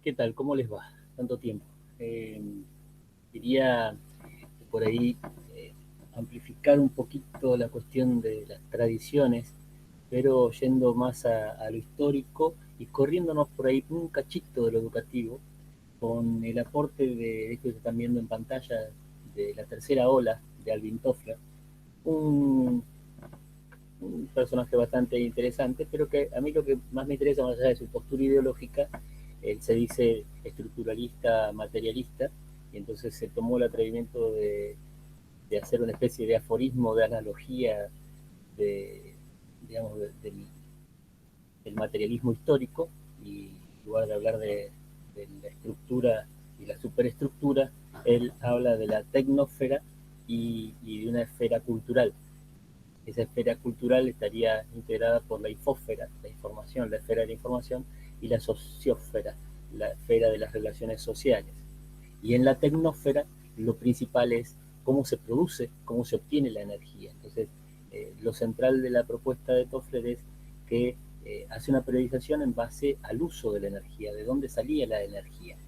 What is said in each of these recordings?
¿Qué tal? ¿Cómo les va? Tanto tiempo. Eh, Quería por ahí eh, amplificar un poquito la cuestión de las tradiciones, pero yendo más a lo histórico y corriéndonos por ahí un cachito de lo educativo, con el aporte de esto que están viendo en pantalla de la tercera ola de Alvin Toffler, un, un personaje bastante interesante, pero que a mí lo que más me interesa, más allá de su postura ideológica, él se dice estructuralista, materialista, y entonces se tomó el atrevimiento de hacer una especie de aforismo, de analogía de, digamos, del materialismo histórico, y en lugar de hablar de la estructura y la superestructura, él habla de la tecnosfera y de una esfera cultural. Esa esfera cultural estaría integrada por la infosfera, la información, la esfera de la información, y la sociosfera, la esfera de las relaciones sociales. Y en la tecnosfera lo principal es cómo se produce, cómo se obtiene la energía. Entonces, lo central de la propuesta de Toffler es que hace una periodización en base al uso de la energía, de dónde salía la energía.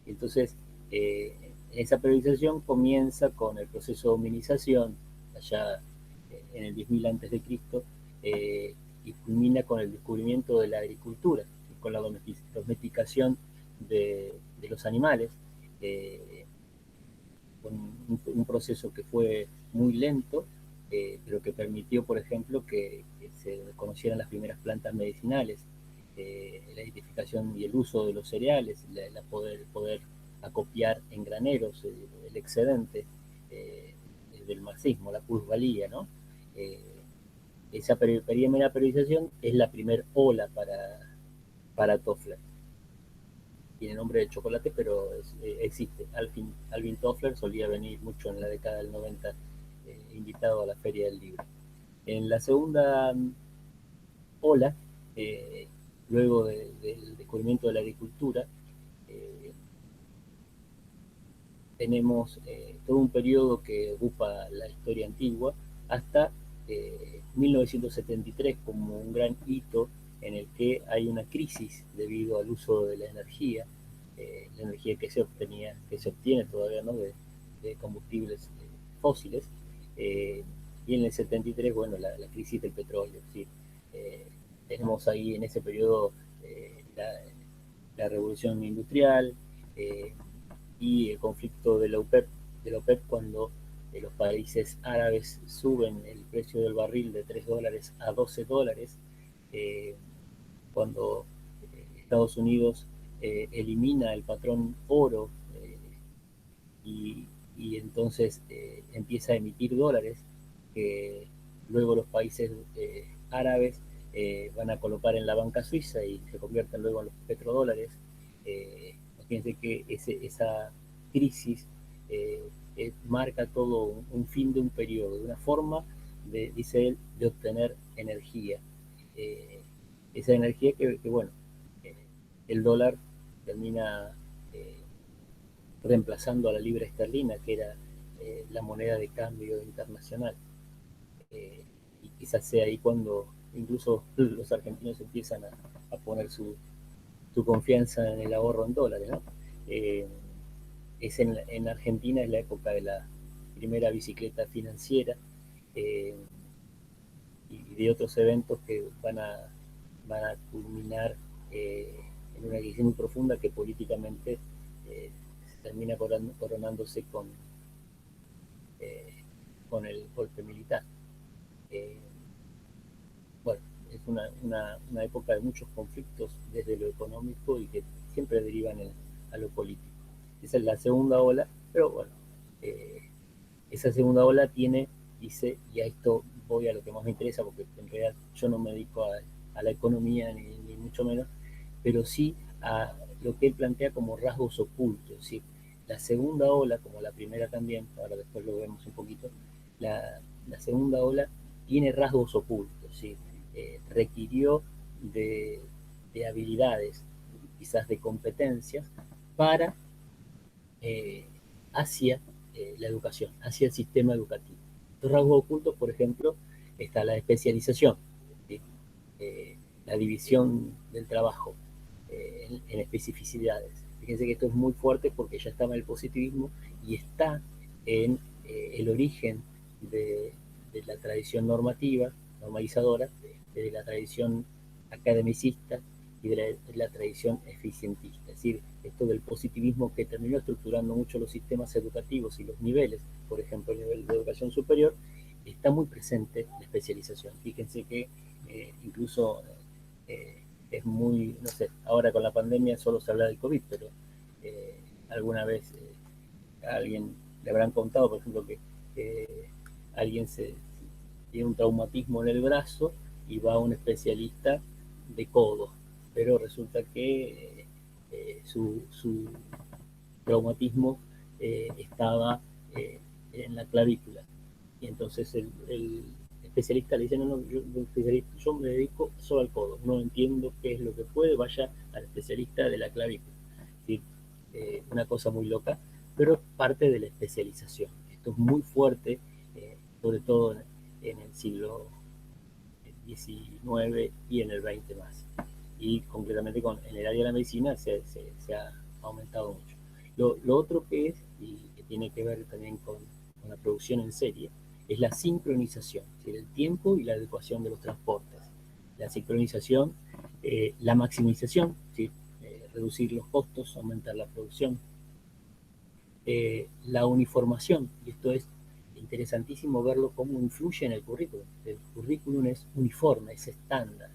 Entonces, esa periodización comienza con el proceso de hominización, allá en el 10.000 antes de Cristo, y culmina con el descubrimiento de la agricultura, con la domesticación de los animales, eh, con un proceso que fue muy lento, pero que permitió, por ejemplo, que se conocieran las primeras plantas medicinales, la identificación y el uso de los cereales, poder acopiar en graneros el excedente del marxismo, la plusvalía, ¿no? Eh, Esa primera periodización es la primera ola para Toffler. Tiene nombre de chocolate, pero existe. Alvin Toffler solía venir mucho en la década del 90, invitado a la Feria del Libro. En la segunda ola, eh, luego del descubrimiento de la agricultura, eh, tenemos todo un periodo que ocupa la historia antigua hasta 1973 como un gran hito en el que hay una crisis debido al uso de la energía que se obtiene todavía, ¿no? de combustibles fósiles, eh, y en el 73, bueno, la crisis del petróleo. ¿Sí? Eh, Tenemos ahí en ese periodo la revolución industrial, eh, y el conflicto de la OPEP cuando los países árabes suben el precio del barril de $3 a $12, eh, cuando Estados Unidos elimina el patrón oro, y, y entonces empieza a emitir dólares que luego los países árabes van a colocar en la banca suiza y se convierten luego en los petrodólares. Fíjense que esa crisis marca todo un fin de un periodo, de una forma, dice él, de obtener energía. Eh, Esa energía que bueno, eh, el dólar termina reemplazando a la libra esterlina, que era la moneda de cambio internacional. Eh, y quizás sea ahí cuando incluso los argentinos empiezan a poner su, confianza en el ahorro en dólares, ¿no? Eh, en Argentina es la época de la primera bicicleta financiera, eh, y de otros eventos que van a culminar en una crisis muy profunda que políticamente termina coronándose eh, con el golpe militar. Eh, bueno, es una época de muchos conflictos desde lo económico y que siempre derivan a lo político. Esa es la segunda ola, pero bueno, eh, esa segunda ola dice, y a esto voy a lo que más me interesa, porque en realidad yo no me dedico a la economía ni mucho menos, pero sí a lo que él plantea como rasgos ocultos. ¿Sí? La segunda ola, como la primera también, ahora después lo vemos un poquito, la segunda ola tiene rasgos ocultos. ¿Sí? Requirió de habilidades, quizás de competencias, para eh, hacia la educación, hacia el sistema educativo. Los rasgos ocultos, por ejemplo, está la especialización, ¿sí? La división del trabajo, en especificidades. Fíjense que esto es muy fuerte porque ya estaba en el positivismo y está en el origen de la tradición normativa, normalizadora, de la tradición academicista y de la tradición eficientista. Es decir, esto del positivismo que terminó estructurando mucho los sistemas educativos y los niveles, por ejemplo, el nivel de educación superior, está muy presente la especialización. Fíjense que incluso es muy, no sé, ahora con la pandemia solo se habla del COVID, pero alguna vez a alguien le habrán contado, por ejemplo, que alguien tiene un traumatismo en el brazo y va a un especialista de codo, pero resulta que su traumatismo estaba en la clavícula. Y entonces el especialista le dice, no, yo me dedico solo al codo, no entiendo qué es lo que puede, vaya al especialista de la clavícula. Es decir, una cosa muy loca, pero es parte de la especialización. Esto es muy fuerte, sobre todo en el siglo XIX y en el XX más. Y concretamente en el área de la medicina se ha aumentado mucho. Lo otro que es, y que tiene que ver también con la producción en serie, es la sincronización, es decir, el tiempo y la adecuación de los transportes. La sincronización, la maximización, ¿sí? Reducir los costos, aumentar la producción. La uniformación, y esto es interesantísimo verlo cómo influye en el currículum. El currículum es uniforme, es estándar.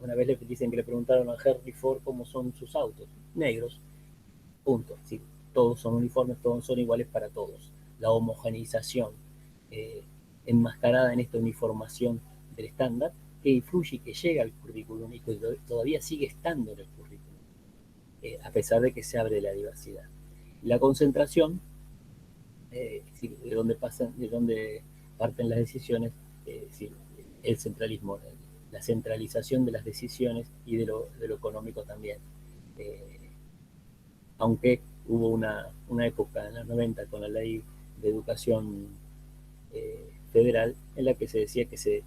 Una vez le dicen que le preguntaron a Henry Ford cómo son sus autos, negros, punto. Sí, todos son uniformes, todos son iguales para todos. La homogeneización eh, enmascarada en esta uniformación del estándar que influye y que llega al currículum y que todavía sigue estando en el currículum, a pesar de que se abre la diversidad. La concentración, de dónde parten las decisiones, el centralismo, la centralización de las decisiones y de lo económico también. Eh, Aunque hubo una época en los 90 con la ley de educación federal en la que se decía que se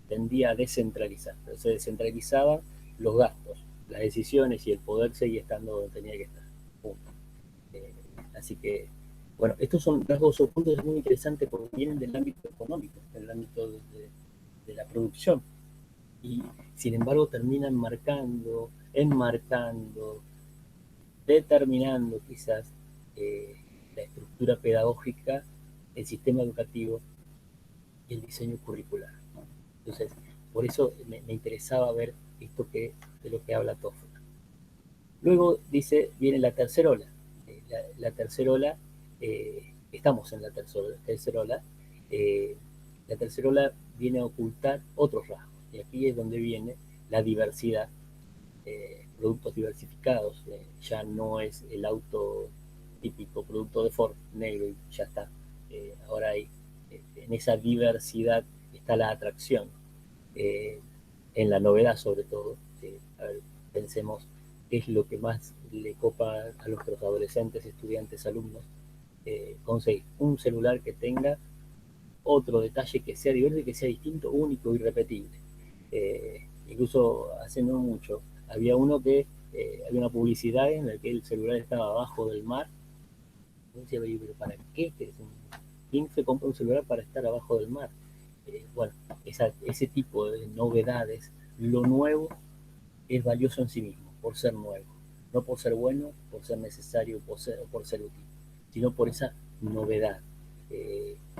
tendía a descentralizar, pero se descentralizaban los gastos, las decisiones y el poder seguía estando donde tenía que estar. Punto. Eh, Así que, bueno, estos son rasgos ocultos muy interesantes porque vienen del ámbito económico, del ámbito de la producción, y sin embargo terminan marcando, enmarcando, determinando quizás la estructura pedagógica, el sistema educativo y el diseño curricular. Entonces, por eso me interesaba ver esto de lo que habla Toffler. Luego dice, viene la tercera ola. La tercera ola, estamos en la tercera ola. eh, la tercera ola viene a ocultar otros rasgos. Y aquí es donde viene la diversidad, productos diversificados. Ya no es el auto típico producto de Ford, negro y ya está. Ahora hay, en esa diversidad está la atracción, eh, en la novedad sobre todo. A ver, pensemos qué es lo que más le copa a nuestros adolescentes, estudiantes, alumnos, conseguir un celular que tenga otro detalle que sea diverso y que sea distinto, único, irrepetible. Incluso hace no mucho, había uno que, había una publicidad en la que el celular estaba abajo del mar. Y decía, pero ¿para qué? ¿Quién se compra un celular para estar abajo del mar? Bueno, ese tipo de novedades, lo nuevo es valioso en sí mismo, por ser nuevo. No por ser bueno, por ser necesario, por ser útil, sino por esa novedad.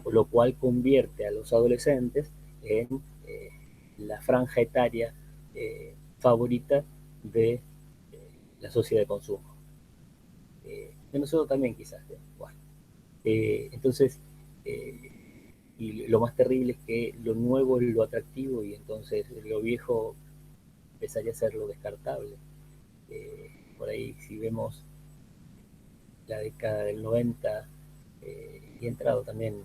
Por lo cual convierte a los adolescentes en la franja etaria favorita de la sociedad de consumo. De nosotros también quizás. Bueno, entonces, y lo más terrible es que lo nuevo es lo atractivo y entonces lo viejo empezaría a ser lo descartable. Por ahí si vemos la década del 90 y entrado también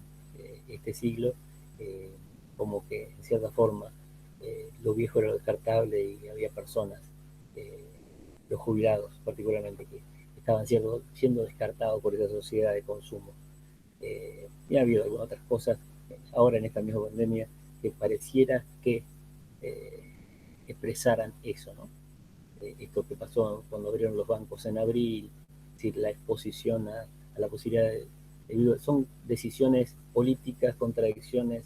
este siglo, eh, como que en cierta forma lo viejo era lo descartable y había personas, eh, los jubilados particularmente, que estaban siendo descartados por esa sociedad de consumo. Y ha habido algunas otras cosas ahora en esta misma pandemia que pareciera que expresaran eso, ¿no? esto que pasó cuando abrieron los bancos en abril, es decir, la exposición a la posibilidad son decisiones políticas, contradicciones,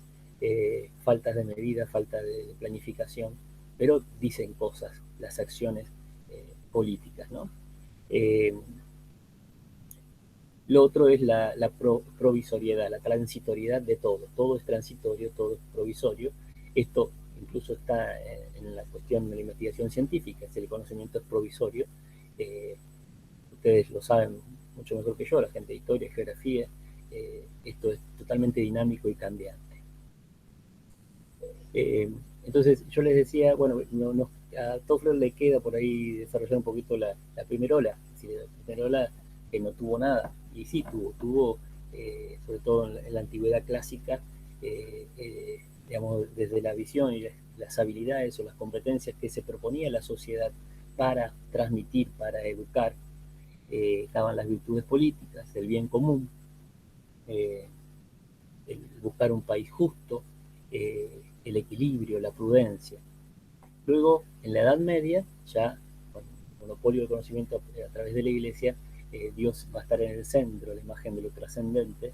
faltas de medida, falta de planificación, pero dicen cosas, las acciones políticas, ¿no? Lo otro es la provisoriedad, la transitoriedad de todo. Todo es transitorio, todo es provisorio. Esto incluso está en la cuestión de la investigación científica, si el conocimiento es provisorio. Ustedes lo saben mucho mejor que yo, la gente de historia, geografía. Esto es totalmente dinámico y cambiante. Entonces yo les decía, bueno, a Toffler le queda por ahí desarrollar un poquito la primera ola, es decir, la primera ola que no tuvo nada, y sí tuvo sobre todo en la antigüedad clásica, digamos, desde la visión y las habilidades o las competencias que se proponía la sociedad para transmitir, para educar, estaban las virtudes políticas, el bien común, eh, el buscar un país justo, el equilibrio, la prudencia. Luego, en la Edad Media, ya con el monopolio del conocimiento a través de la Iglesia, Dios va a estar en el centro, la imagen de lo trascendente,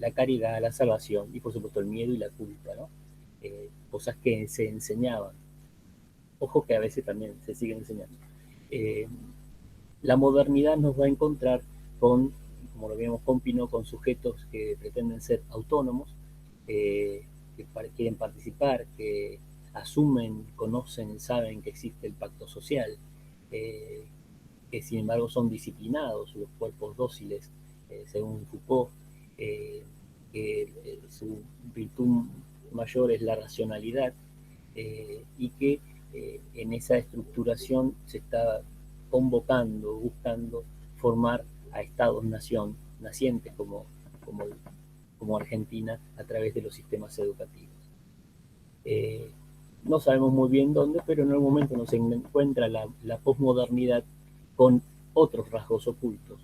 la caridad, la salvación y por supuesto el miedo y la culpa, ¿no? Cosas que se enseñaban. Ojo que a veces también se siguen enseñando. Eh, la modernidad nos va a encontrar con, como lo vimos con Pino, con sujetos que pretenden ser autónomos, que quieren participar, que asumen, conocen, saben que existe el pacto social, que sin embargo son disciplinados, los cuerpos dóciles, según Foucault, que su virtud mayor es la racionalidad, y que en esa estructuración se está convocando, buscando formar a estados-nación nacientes como, como Argentina a través de los sistemas educativos. Eh, no sabemos muy bien dónde, pero en algún momento nos encuentra la posmodernidad con otros rasgos ocultos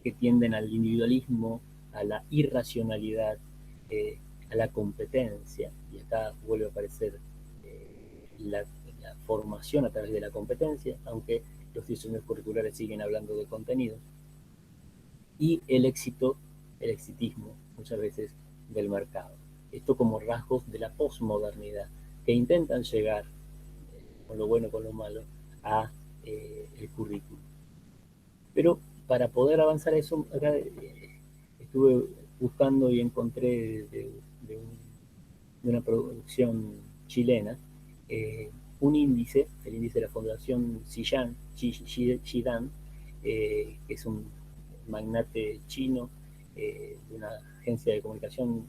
que tienden al individualismo, a la irracionalidad, a la competencia, y acá vuelve a aparecer la formación a través de la competencia, aunque los diseños curriculares siguen hablando de contenidos, y el éxito, el exitismo, muchas veces del mercado. Esto como rasgos de la posmodernidad, que intentan llegar, con lo bueno y con lo malo, a el currículum. Pero para poder avanzar a eso, acá, estuve buscando y encontré de una producción chilena, un índice, el índice de la Fundación Xidan, que es un magnate chino, de una agencia de comunicación,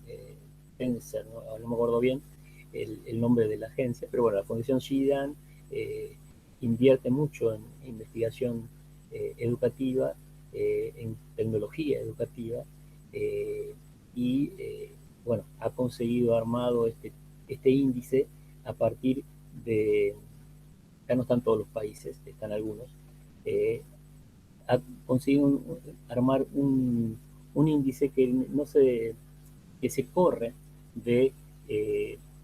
Tencent, no me acuerdo bien el nombre de la agencia, pero bueno, la Fundación Xidan invierte mucho en investigación educativa, en tecnología educativa, y bueno, ha conseguido armado este índice a partir de, ya no están todos los países, están algunos, ha conseguido armar un índice que no se, que se corre de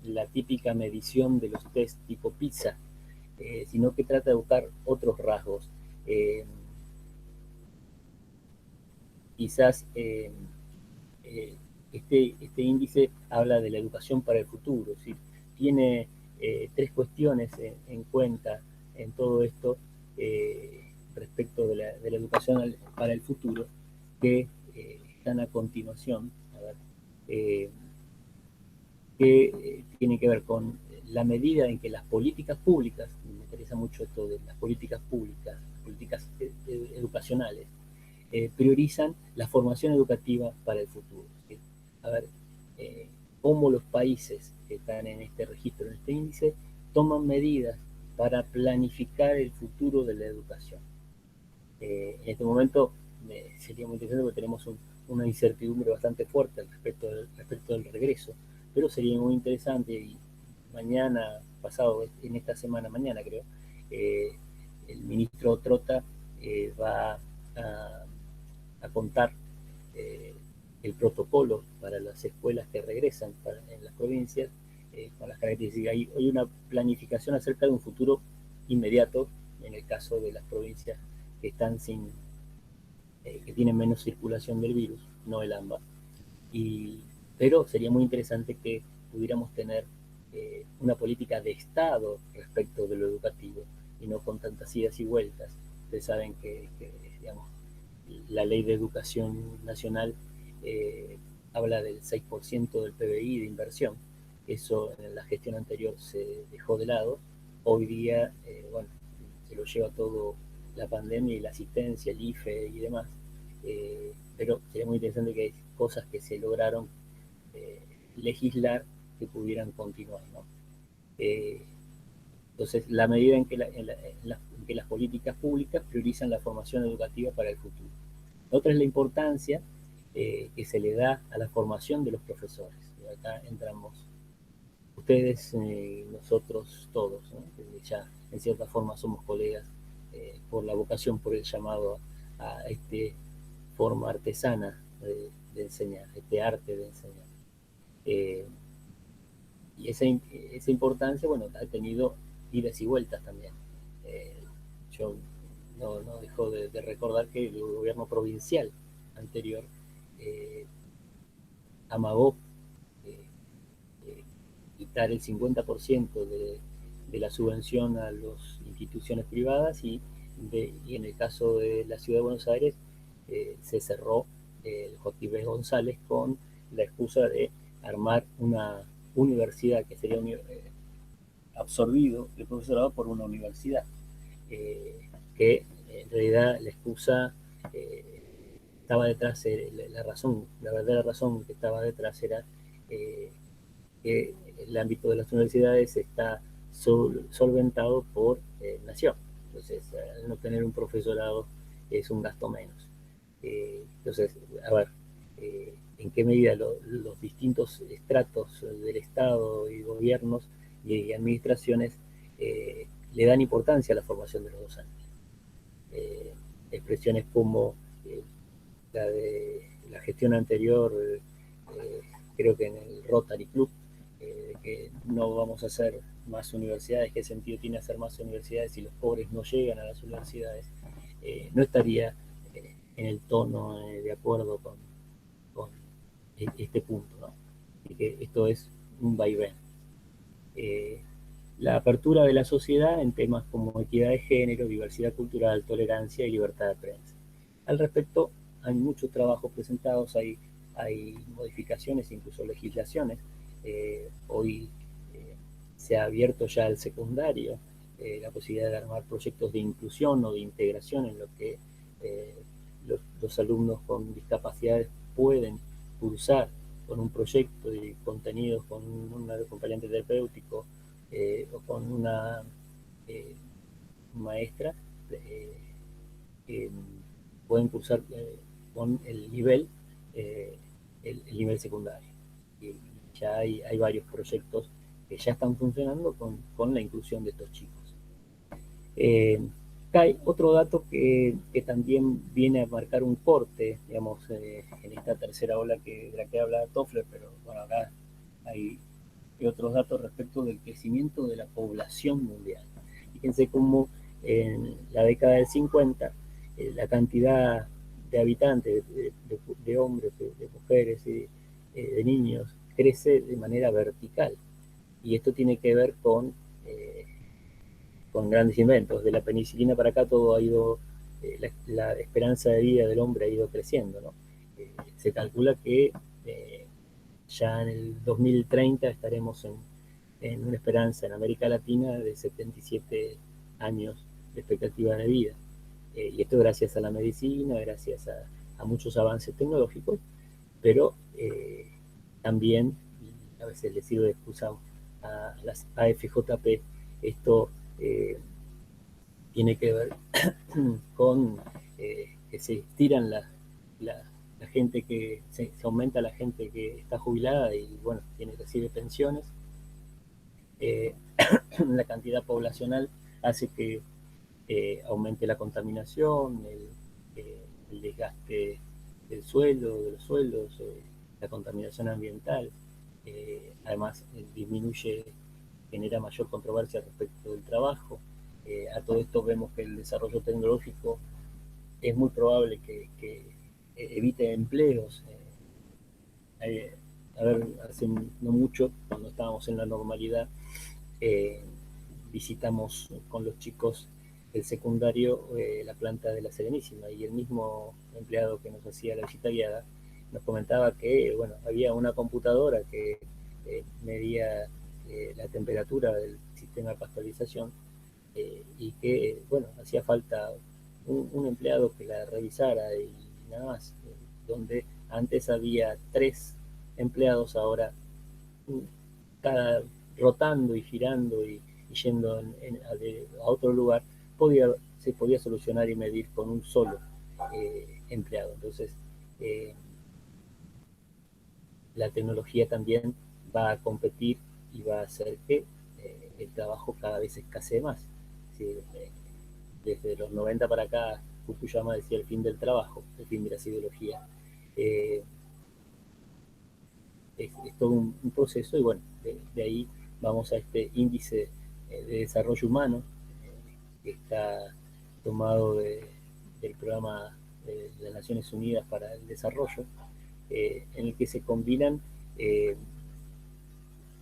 la típica medición de los test tipo PISA, sino que trata de buscar otros rasgos. Quizás este índice habla de la educación para el futuro, ¿sí? Tiene tres cuestiones en cuenta en todo esto respecto de la educación para el futuro que están a continuación, a ver, que tiene que ver con la medida en que las políticas públicas, me interesa mucho esto de las políticas públicas, políticas educacionales, priorizan la formación educativa para el futuro. ¿Sí? A ver, cómo los países que están en este registro, en este índice, toman medidas para planificar el futuro de la educación. En este momento sería muy interesante porque tenemos una incertidumbre bastante fuerte respecto del regreso, pero sería muy interesante y mañana, pasado, en esta semana, mañana creo, el ministro Trota va a contar el protocolo para las escuelas que regresan en las provincias, con las características. Hay una planificación acerca de un futuro inmediato en el caso de las provincias que están que tienen menos circulación del virus, no el AMBA. Pero sería muy interesante que pudiéramos tener una política de Estado respecto de lo educativo y no con tantas idas y vueltas. Ustedes saben que digamos, la ley de educación nacional habla del 6% del PBI de inversión. Eso en la gestión anterior se dejó de lado. Hoy día, bueno, se lo lleva todo la pandemia y la asistencia, el IFE y demás. Pero sería muy interesante que hay cosas que se lograron legislar que pudieran continuar, ¿no? Entonces, la medida en que las políticas públicas priorizan la formación educativa para el futuro. Otra es la importancia que se le da a la formación de los profesores. Y acá entramos ustedes, nosotros todos, ¿no? Ya en cierta forma somos colegas por la vocación, por el llamado a esta forma artesana de enseñar, este arte de enseñar. Eh, y esa importancia, bueno, ha tenido idas y vueltas también. Eh, yo no dejo de recordar que el gobierno provincial anterior eh, amagó eh, eh, quitar el 50% de la subvención a las instituciones privadas y en el caso de la ciudad de Buenos Aires se cerró el Joaquín B. González con la excusa de armar una universidad que sería absorbido el profesorado por una universidad, que en realidad la excusa estaba detrás, la razón, la verdadera razón que estaba detrás era que el ámbito de las universidades está solventado por nación. Entonces, al no tener un profesorado es un gasto menos. Entonces, a ver, en qué medida los distintos estratos del Estado y gobiernos y administraciones le dan importancia a la formación de los docentes. Expresiones como la de la gestión anterior, creo que en el Rotary Club, que no vamos a hacer más universidades, qué sentido tiene hacer más universidades si los pobres no llegan a las universidades, no estaría en el tono de acuerdo con este punto, ¿no? Y que esto es un vaivén. Eh, la apertura de la sociedad en temas como equidad de género, diversidad cultural, tolerancia y libertad de prensa. Al respecto, hay muchos trabajos presentados, hay modificaciones, incluso legislaciones. Hoy se ha abierto ya al secundario la posibilidad de armar proyectos de inclusión o de integración en lo que los alumnos con discapacidades pueden cursar con un proyecto y contenidos con un acompañante terapéutico o con una maestra, eh, pueden cursar con eh, el nivel secundario. Y ya hay varios proyectos que ya están funcionando con la inclusión de estos chicos. Eh, hay otro dato que también viene a marcar un corte, digamos, en esta tercera ola de la que habla Toffler, pero bueno, acá hay otros datos respecto del crecimiento de la población mundial. Fíjense cómo en la década del 50 la cantidad de habitantes, de hombres, de mujeres, de niños, crece de manera vertical. Y esto tiene que ver con grandes inventos. De la penicilina para acá todo ha ido, la esperanza de vida del hombre ha ido creciendo, ¿no? Se calcula que ya en el 2030 estaremos en una esperanza en América Latina de 77 años de expectativa de vida. Y esto gracias a la medicina, gracias a muchos avances tecnológicos, pero también, a veces les sirve de excusa a las AFJP, esto tiene que ver con que se estiran la gente se aumenta la gente que está jubilada y bueno, recibe pensiones. La cantidad poblacional hace que aumente la contaminación, el desgaste del suelo, de los suelos, la contaminación ambiental. Además, genera mayor controversia respecto del trabajo. A todo esto vemos que el desarrollo tecnológico es muy probable que evite empleos. A ver, hace no mucho, cuando estábamos en la normalidad, eh, visitamos con los chicos del secundario la planta de la Serenísima, y el mismo empleado que nos hacía la visita guiada nos comentaba que, bueno, había una computadora que medía la temperatura del sistema de pasteurización, y que, bueno, hacía falta un empleado que la revisara y nada más, donde antes había 3 empleados, ahora cada rotando y girando y yendo a otro lugar, se podía solucionar y medir con un solo empleado. Entonces, eh, la tecnología también va a competir y va a hacer que el trabajo cada vez escasee más. Sí, desde los 90 para acá, Fukuyama decía el fin del trabajo, el fin de las ideologías. Eh, es todo un proceso, y bueno, de ahí vamos a este índice de desarrollo humano, que está tomado del programa de las Naciones Unidas para el Desarrollo, en el que se combinan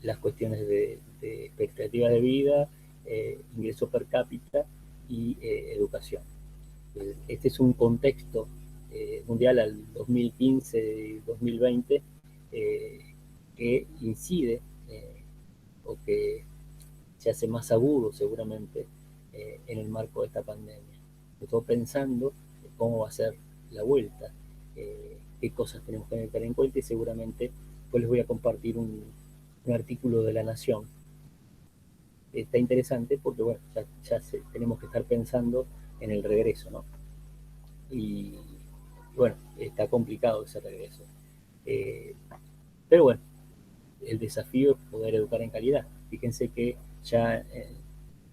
las cuestiones de expectativa de vida, ingreso per cápita y educación. Este es un contexto mundial al 2015 y 2020 eh, que incide o que se hace más agudo seguramente en el marco de esta pandemia. Estoy pensando cómo va a ser la vuelta, qué cosas tenemos que tener en cuenta, y seguramente pues les voy a compartir un artículo de La Nación. Está interesante porque, bueno, tenemos que estar pensando en el regreso, ¿no? Y bueno, está complicado ese regreso. Eh, pero bueno, el desafío es poder educar en calidad. Fíjense que ya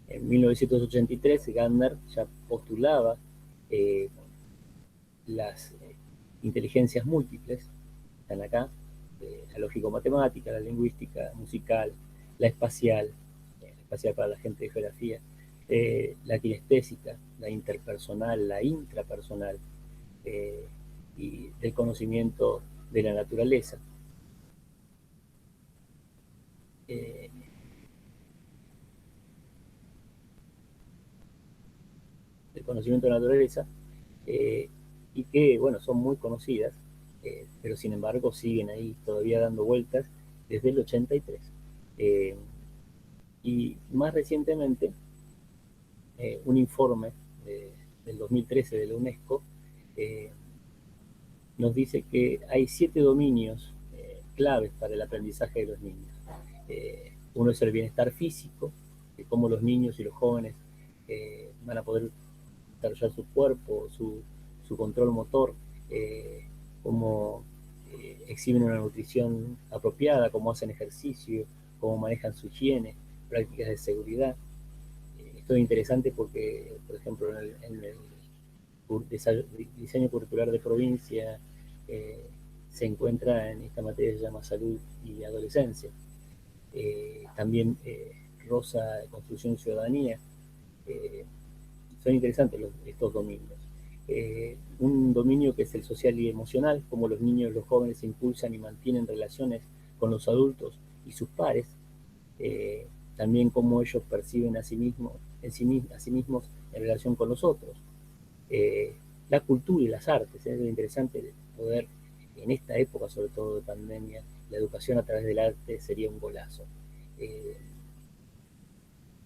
en 1983 Gardner ya postulaba eh, las inteligencias múltiples, están acá, la lógico-matemática, la lingüística, musical, la espacial para la gente de geografía, la kinestésica, la interpersonal, la intrapersonal, eh, y del conocimiento de la naturaleza. Eh, del conocimiento de la naturaleza, eh, y que, bueno, son muy conocidas, pero sin embargo siguen ahí todavía dando vueltas desde el 83. Eh, y más recientemente, un informe del 2013 de la UNESCO eh, nos dice que hay 7 dominios claves para el aprendizaje de los niños. Uno es el bienestar físico, de cómo los niños y los jóvenes van a poder desarrollar su cuerpo, su control motor, cómo exhiben una nutrición apropiada, cómo hacen ejercicio, cómo manejan su higiene, prácticas de seguridad. Esto es interesante porque, por ejemplo, en el diseño curricular de provincia se encuentra en esta materia que se llama salud y adolescencia. También Rosa, construcción y ciudadanía. Son interesantes estos dominios. Un dominio que es el social y emocional, como los niños y los jóvenes impulsan y mantienen relaciones con los adultos y sus pares, también cómo ellos perciben a sí mismos en relación con los otros. La cultura y las artes, es interesante poder, en esta época sobre todo de pandemia, la educación a través del arte sería un golazo. Eh,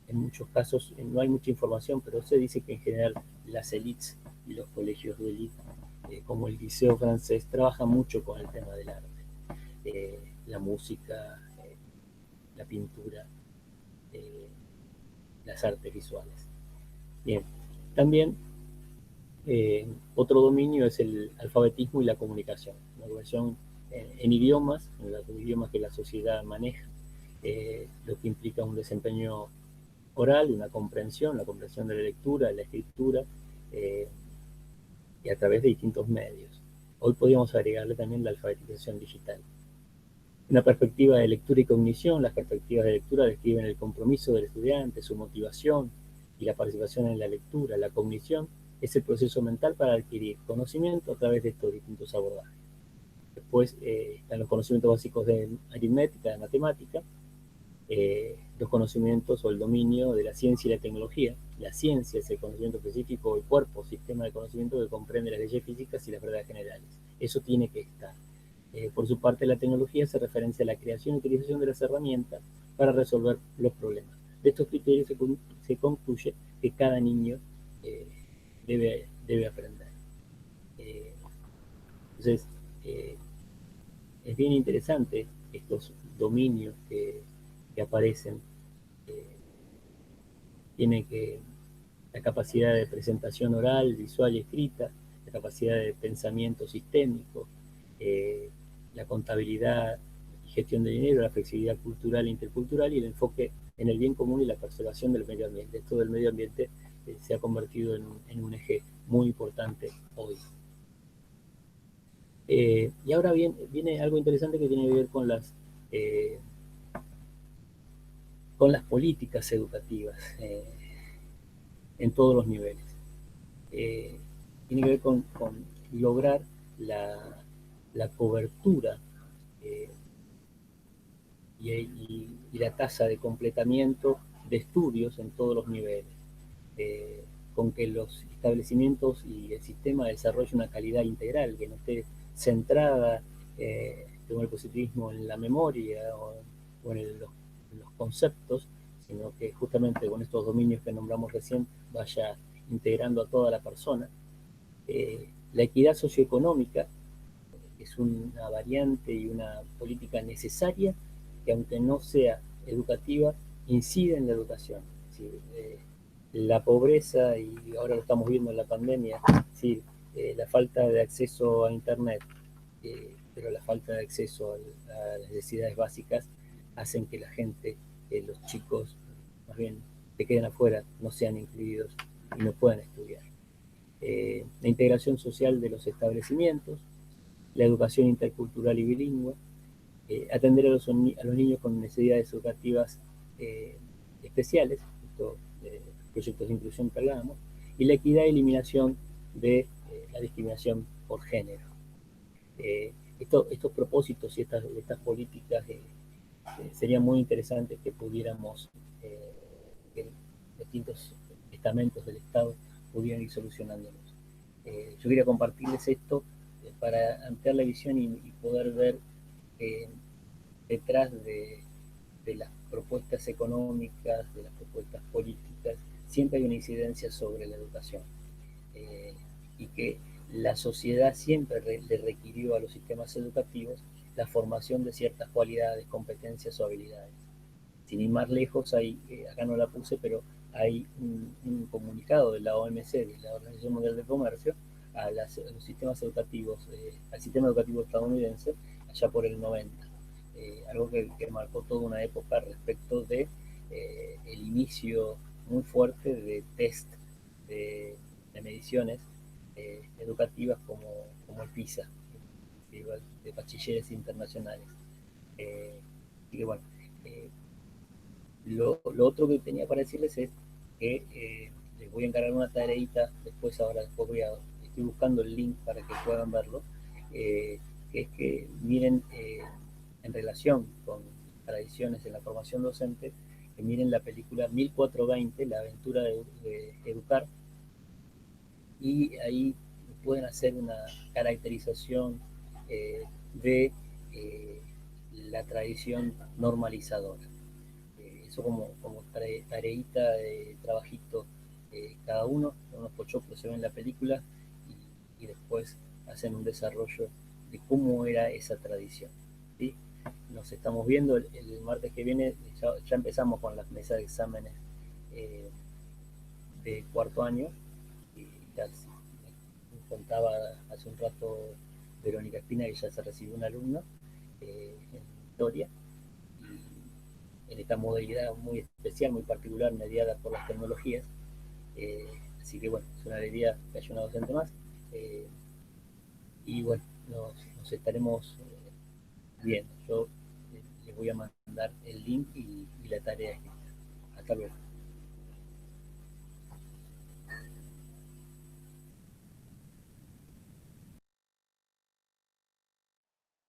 en muchos casos no hay mucha información, pero se dice que en general las élites y los colegios de élite, como el Liceo francés, trabajan mucho con el tema del arte, la música, la pintura, eh, las artes visuales. Bien, también otro dominio es el alfabetismo y la comunicación, la comunicación en idiomas, en los idiomas que la sociedad maneja, lo que implica un desempeño oral, una comprensión, la comprensión de la lectura, de la escritura, eh, y a través de distintos medios. Hoy podríamos agregarle también la alfabetización digital. Una perspectiva de lectura y cognición, las perspectivas de lectura describen el compromiso del estudiante, su motivación, y la participación en la lectura, la cognición, es el proceso mental para adquirir conocimiento a través de estos distintos abordajes. Después están los conocimientos básicos de aritmética, de matemática, los conocimientos o el dominio de la ciencia y la tecnología. La ciencia es el conocimiento específico, el cuerpo, sistema de conocimiento que comprende las leyes físicas y las verdades generales. Eso tiene que estar. Por su parte, la tecnología se referencia a la creación y utilización de las herramientas para resolver los problemas. De estos criterios se concluye que cada niño debe aprender. Entonces, es bien interesante estos dominios que aparecen. Tiene que la capacidad de presentación oral, visual y escrita, la capacidad de pensamiento sistémico, la contabilidad y gestión de dinero, la flexibilidad cultural e intercultural y el enfoque en el bien común y la preservación del medio ambiente. Esto del medio ambiente se ha convertido en un eje muy importante hoy. Y ahora viene algo interesante que tiene que ver con las políticas educativas en todos los niveles. Tiene que ver con lograr la cobertura eh, y la tasa de completamiento de estudios en todos los niveles, con que los establecimientos y el sistema desarrolle una calidad integral, que no esté centrada, como el positivismo, en la memoria o en los conceptos, sino que justamente con estos dominios que nombramos recién vaya integrando a toda la persona. La equidad socioeconómica es una variante y una política necesaria que, aunque no sea educativa, incide en la educación. Es decir, la pobreza, y ahora lo estamos viendo en la pandemia, es decir, la falta de acceso a Internet, pero la falta de acceso a las necesidades básicas hacen que la gente, los chicos, más bien, que queden afuera, no sean incluidos y no puedan estudiar. La integración social de los establecimientos, la educación intercultural y bilingüe, atender a los niños con necesidades educativas especiales, estos proyectos de inclusión que hablábamos, y la equidad y eliminación de la discriminación por género. Estos propósitos y estas políticas serían muy interesantes que pudiéramos, que distintos estamentos del Estado pudieran ir solucionándolos. Yo quería compartirles esto para ampliar la visión y poder ver detrás de las propuestas económicas, de las propuestas políticas, siempre hay una incidencia sobre la educación. Y que la sociedad siempre le requirió a los sistemas educativos la formación de ciertas cualidades, competencias o habilidades. Sin ir más lejos, acá no la puse, pero hay un comunicado de la OMC, de la Organización Mundial del Comercio, a los sistemas educativos, al sistema educativo estadounidense, allá por el 90. Algo que marcó toda una época respecto de el inicio muy fuerte de test de mediciones educativas como el PISA, de bachilleres internacionales. Y que bueno, lo otro que tenía para decirles es que les voy a encargar una tareita después, estoy buscando el link para que puedan verlo, que es que miren en relación con tradiciones en la formación docente, que miren la película 1420, La aventura de educar, y ahí pueden hacer una caracterización de la tradición normalizadora. Eso como tareita de trabajito cada uno, unos pochoclos se ven en la película y después hacen un desarrollo de cómo era esa tradición. ¿Sí? Nos estamos viendo el martes que viene, ya empezamos con las mesas de exámenes de cuarto año, y ya me contaba hace un rato Verónica Espina que ya se recibió un alumno en historia, y en esta modalidad muy especial, muy particular, mediada por las tecnologías. Así que bueno, es una alegría que haya una docente más. Y bueno, nos estaremos viendo. Yo les voy a mandar el link y la tarea escrita. Hasta luego.